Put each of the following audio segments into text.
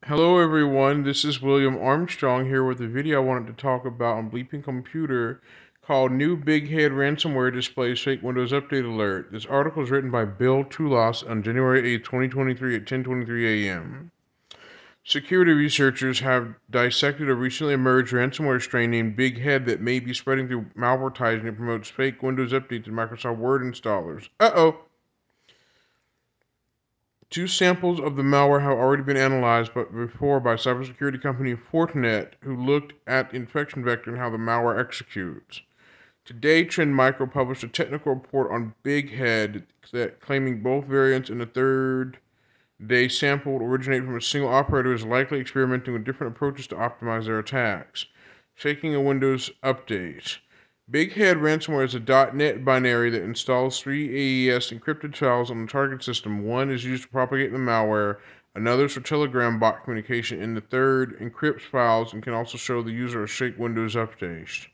Hello everyone, this is William Armstrong here with a video I wanted to talk about on Bleeping Computer called New Big Head Ransomware Displays Fake Windows Update Alert. This article is written by Bill Tulas on January 8, 2023 at 10:23 a.m. Security researchers have dissected a recently emerged ransomware strain named Big Head that may be spreading through malvertising and promotes fake Windows updates in Microsoft Word installers. Two samples of the malware have already been analyzed before by cybersecurity company Fortinet, who looked at the infection vector and how the malware executes. Today, Trend Micro published a technical report on Big Head that claiming both variants in the third-day sample originate from a single operator who is likely experimenting with different approaches to optimize their attacks. Faking a Windows update. Big Head ransomware is a .NET binary that installs three AES encrypted files on the target system. One is used to propagate the malware, another is for Telegram bot communication, and the third encrypts files and can also show the user a fake Windows update.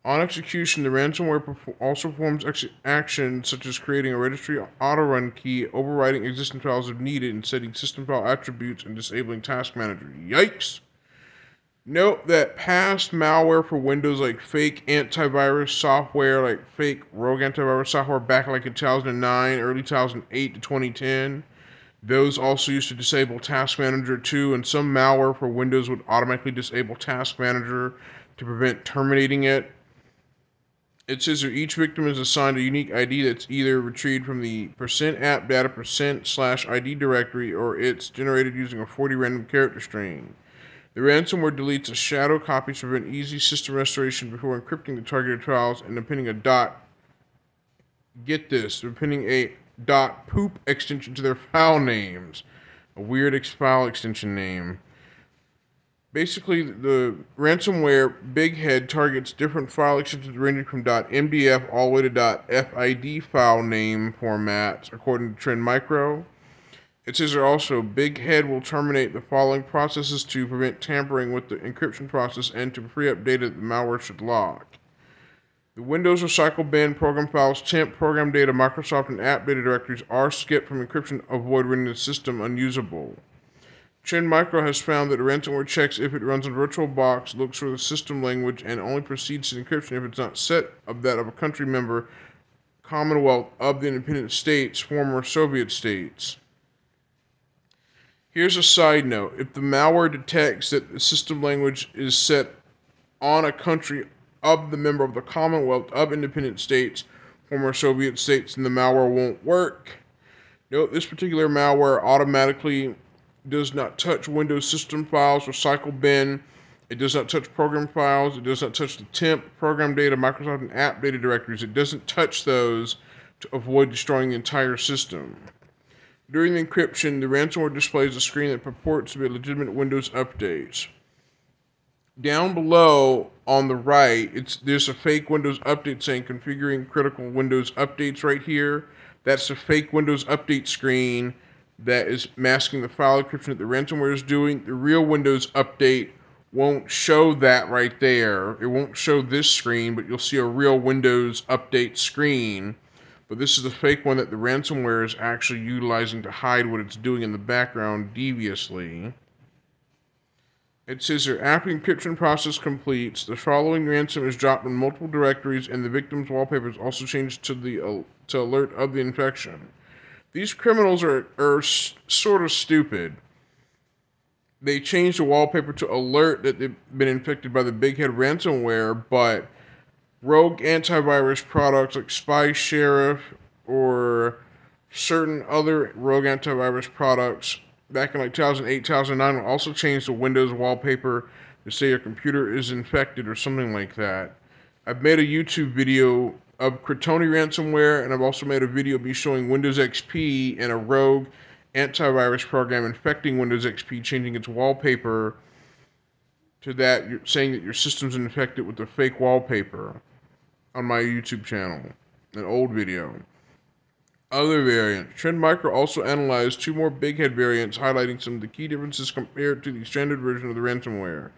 On execution, the ransomware also performs actions such as creating a registry autorun key, overriding existing files if needed, and setting system file attributes and disabling Task Manager. Yikes! Note that past malware for Windows, like fake antivirus software, like fake rogue antivirus software back like in 2009, early 2008 to 2010, those also used to disable Task Manager too, and some malware for Windows would automatically disable Task Manager to prevent terminating it. It says that each victim is assigned a unique ID that's either retrieved from the %appdata %/ID directory or it's generated using a 40 random character string. The ransomware deletes a shadow copy to prevent easy system restoration before encrypting the targeted files and appending a .poop extension to their file names. A weird file extension name. Basically, the ransomware Big Head targets different file extensions ranging from .mdf all the way to .fid file name formats, according to Trend Micro. It says here also, Big Head will terminate the following processes to prevent tampering with the encryption process and to free up data that the malware should lock. The Windows recycle bin, program files, temp, program data, Microsoft, and app data directories are skipped from encryption to avoid rendering the system unusable. Trend Micro has found that the ransomware checks if it runs on VirtualBox, looks for the system language, and only proceeds to encryption if it's not set of that of a country member, Commonwealth of the Independent States, former Soviet states. Here's a side note. If the malware detects that the system language is set on a country of the member of the Commonwealth of Independent States, former Soviet states, then the malware won't work. Note this particular malware automatically does not touch Windows system files, recycle bin. It does not touch program files. It does not touch the temp, program data, Microsoft, and app data directories. It doesn't touch those to avoid destroying the entire system. During the encryption, the ransomware displays a screen that purports to be a legitimate Windows update. Down below on the right, there's a fake Windows update saying configuring critical Windows updates right here. That's a fake Windows update screen that is masking the file encryption that the ransomware is doing. The real Windows update won't show that right there. It won't show this screen, but you'll see a real Windows update screen. But this is the fake one that the ransomware is actually utilizing to hide what it's doing in the background deviously. It says here, after the encryption process completes, the following ransom is dropped in multiple directories and the victim's wallpaper is also changed to alert of the infection. These criminals are sort of stupid. They changed the wallpaper to alert that they've been infected by the Big Head ransomware, but rogue antivirus products like Spy Sheriff or certain other rogue antivirus products back in like 2008, 2009 will also change the Windows wallpaper to say your computer is infected or something like that. I've made a YouTube video of Cretoni ransomware, and I've also made a video of me showing Windows XP and a rogue antivirus program infecting Windows XP, changing its wallpaper to that, saying that your system's infected with the fake wallpaper on my YouTube channel, an old video. Other variants. Trend Micro also analyzed two more Big Head variants, highlighting some of the key differences compared to the standard version of the ransomware.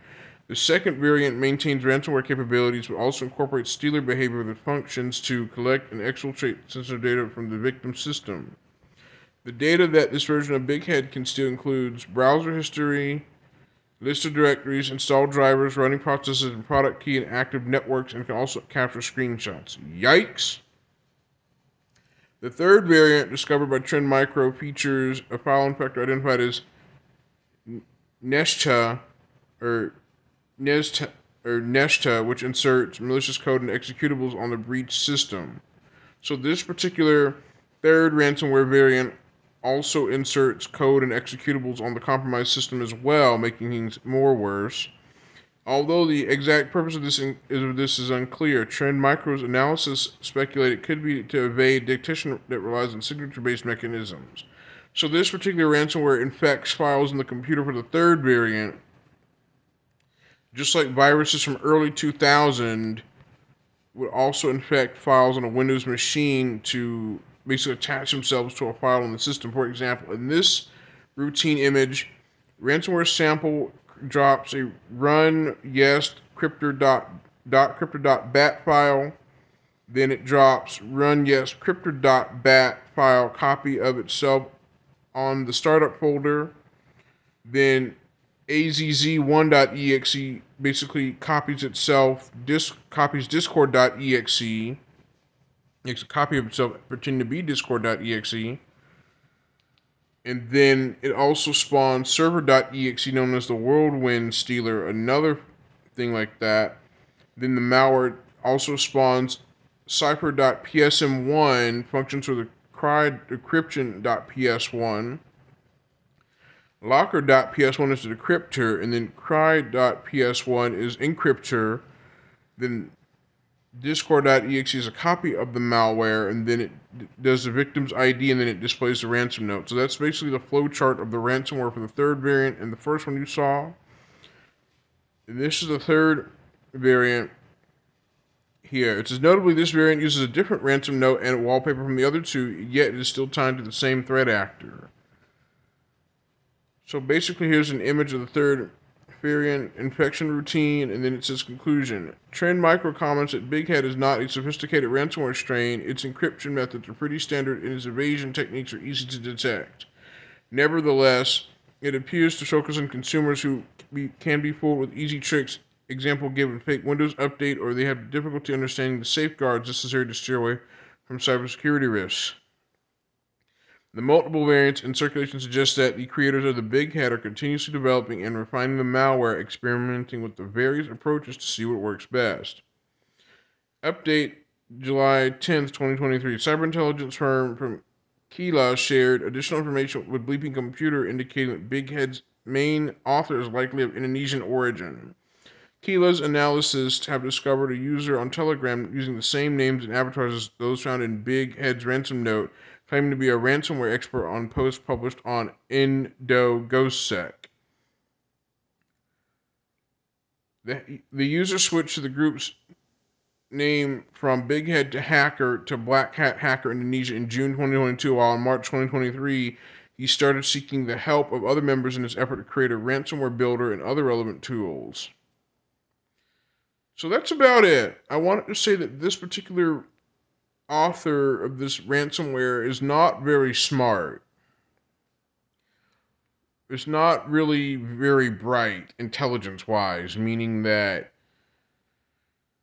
The second variant maintains ransomware capabilities, but also incorporates stealer behavior that functions to collect and exfiltrate sensitive data from the victim system. The data that this version of Big Head can steal includes browser history, list of directories, installed drivers, running processes, and product key and active networks, and can also capture screenshots. Yikes! The third variant, discovered by Trend Micro, features a file infector identified as Neshta or Neshta, which inserts malicious code and executables on the breached system. So this particular third ransomware variant also inserts code and executables on the compromised system as well, making things more worse. Although the exact purpose of this is unclear, Trend Micro's analysis speculated it could be to evade detection that relies on signature-based mechanisms. So this particular ransomware infects files in the computer for the third variant, just like viruses from early 2000 would also infect files on a Windows machine to basically attach themselves to a file in the system. For example, in this routine image, ransomware sample drops a run yes crypto.bat file. Then it drops run yes crypto.bat file copy of itself on the startup folder. Then azz1.exe basically copies itself, copies discord.exe, makes a copy of itself pretending to be discord.exe. And then it also spawns server.exe, known as the Whirlwind Stealer, another thing like that. Then the malware also spawns cipher.psm1, functions with the decryption.ps1. Locker.ps1 is the decryptor, and then cry.ps1 is encryptor. Then discord.exe is a copy of the malware, and then it does the victim's ID, and then it displays the ransom note. So that's basically the flowchart of the ransomware for the third variant, and the first one you saw. And this is the third variant here. It says, notably, this variant uses a different ransom note and wallpaper from the other two, yet it is still tied to the same threat actor. So basically, here's an image of the third variant infection routine, and then it says conclusion. Trend Micro comments that Big Head is not a sophisticated ransomware strain. Its encryption methods are pretty standard, and its evasion techniques are easy to detect. Nevertheless, it appears to focus on consumers who can be fooled with easy tricks. Example given: fake Windows update, or they have difficulty understanding the safeguards necessary to steer away from cybersecurity risks. The multiple variants in circulation suggest that the creators of the Big Head are continuously developing and refining the malware, experimenting with the various approaches to see what works best. Update July 10th, 2023. Cyber intelligence firm from Kila shared additional information with Bleeping Computer indicating that Big Head's main author is likely of Indonesian origin. Kila's analysis have discovered a user on Telegram using the same names and avatars as those found in Big Head's ransom note, claiming to be a ransomware expert on posts published on IndoGhostSec. The user switched to the group's name from Big Head to Hacker to Black Hat Hacker Indonesia in June 2022, while in March 2023, he started seeking the help of other members in his effort to create a ransomware builder and other relevant tools. So that's about it. I wanted to say that this particular author of this ransomware is not very smart. It's not really very bright intelligence-wise, meaning that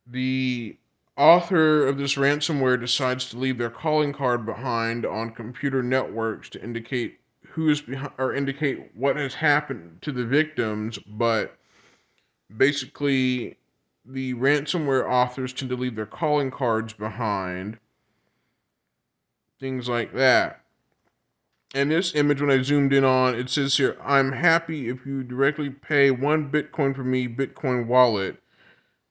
the author of this ransomware decides to leave their calling card behind on computer networks to indicate who is behind, or indicate what has happened to the victims, but basically the ransomware authors tend to leave their calling cards behind. Things like that. And this image, when I zoomed in on, it says here, I'm happy if you directly pay 1 Bitcoin for me, Bitcoin wallet.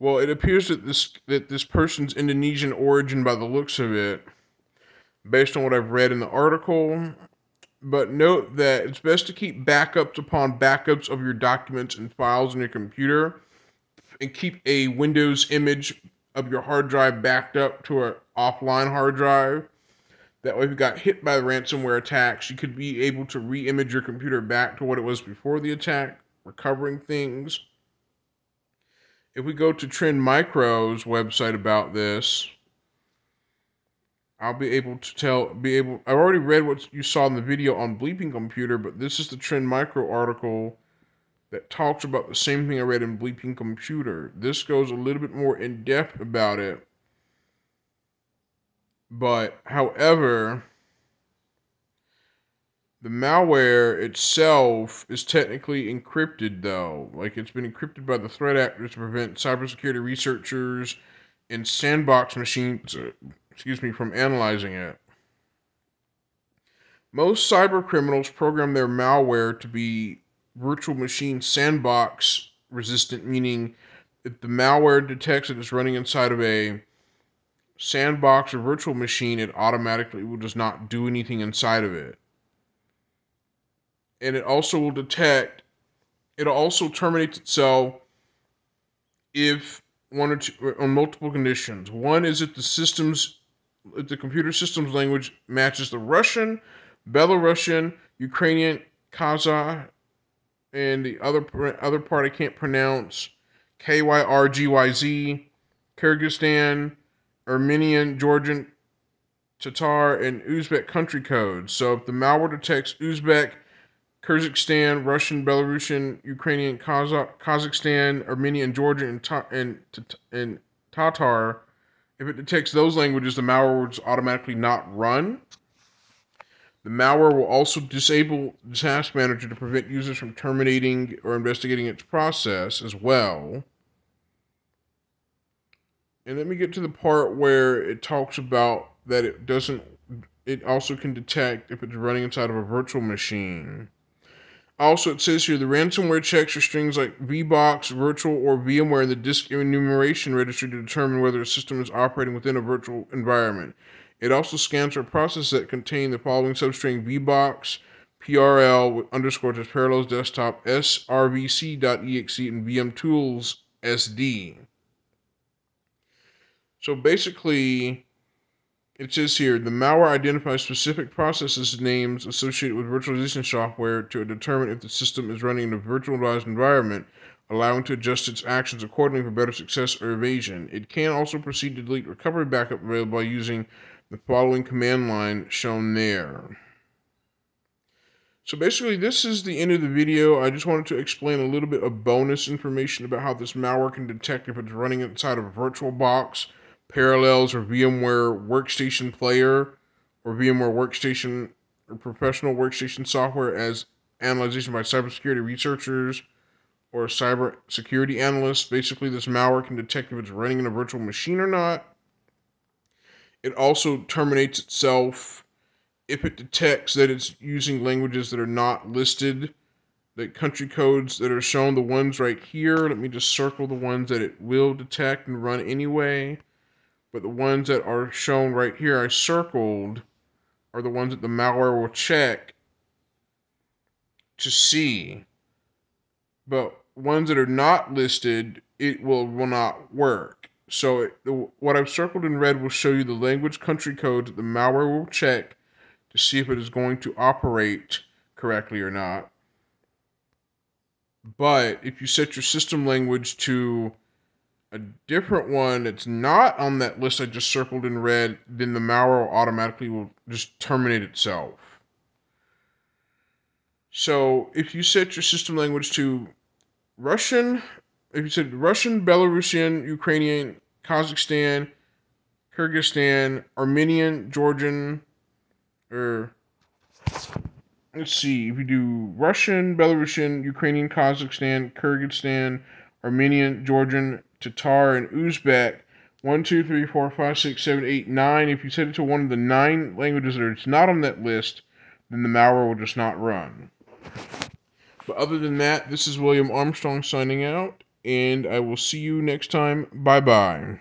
Well, it appears that this person's Indonesian origin by the looks of it, based on what I've read in the article. But note that it's best to keep backups upon backups of your documents and files on your computer, and keep a Windows image of your hard drive backed up to an offline hard drive. That way, if you got hit by the ransomware attacks, you could be able to re-image your computer back to what it was before the attack, recovering things. If we go to Trend Micro's website about this, I'll be able to I've already read what you saw in the video on Bleeping Computer, but this is the Trend Micro article that talks about the same thing I read in Bleeping Computer. This goes a little bit more in depth about it. But, however, the malware itself is technically encrypted, though. Like, it's been encrypted by the threat actors to prevent cybersecurity researchers and sandbox machines, from analyzing it. Most cyber criminals program their malware to be virtual machine sandbox resistant, meaning if the malware detects that it's running inside of a sandbox or virtual machine, it automatically will just not do anything inside of it. And it also will it'll also terminate itself if one or two, on multiple conditions. One is if the computer system's language matches the Russian, Belarusian, Ukrainian, Kazakh, and the other part I can't pronounce, KYRGYZ, Kyrgyzstan, Armenian, Georgian, Tatar, and Uzbek country codes. So if the malware detects Uzbek, Kyrgyzstan, Russian, Belarusian, Ukrainian, Kazakhstan, Armenian, Georgian, and Tatar, if it detects those languages, the malware will just automatically not run. The malware will also disable the task manager to prevent users from terminating or investigating its process as well. And let me get to the part where it talks about that it also can detect if it's running inside of a virtual machine. Also, it says here, the ransomware checks for strings like VBox, virtual, or VMware in the disk enumeration registry to determine whether a system is operating within a virtual environment. It also scans for processes that contain the following substring: VBox, PRL with underscores as Parallels Desktop, SRVC.exe, and VMTools SD. So basically, it says here, the malware identifies specific processes names associated with virtualization software to determine if the system is running in a virtualized environment, allowing to adjust its actions accordingly for better success or evasion. It can also proceed to delete recovery backup available by using the following command line shown there. So basically, this is the end of the video. I just wanted to explain a little bit of bonus information about how this malware can detect if it's running inside of a VirtualBox, Parallels, or VMware Workstation Player, or VMware Workstation or Professional Workstation software as analyzation by cybersecurity researchers or cybersecurity analysts. Basically, this malware can detect if it's running in a virtual machine or not. It also terminates itself if it detects that it's using languages that are not listed, the country codes that are shown, the ones right here. Let me just circle the ones that it will detect and run anyway. But the ones that are shown right here, I circled, are the ones that the malware will check to see. But ones that are not listed, it will not work. So what I've circled in red will show you the language country codes that the malware will check to see if it is going to operate correctly or not. But if you set your system language to a different one that's not on that list I just circled in red, then the malware automatically will just terminate itself. So if you set your system language to Russian, if you said Russian, Belarusian, Ukrainian, Kazakhstan, Kyrgyzstan, Armenian, Georgian, or let's see, if you do Russian, Belarusian, Ukrainian, Kazakhstan, Kyrgyzstan, Armenian, Georgian, Tatar, and Uzbek, 1, 2, 3, 4, 5, 6, 7, 8, 9. If you set it to one of the 9 languages that are not on that list, then the malware will just not run. But other than that, this is William Armstrong signing out, and I will see you next time. Bye-bye.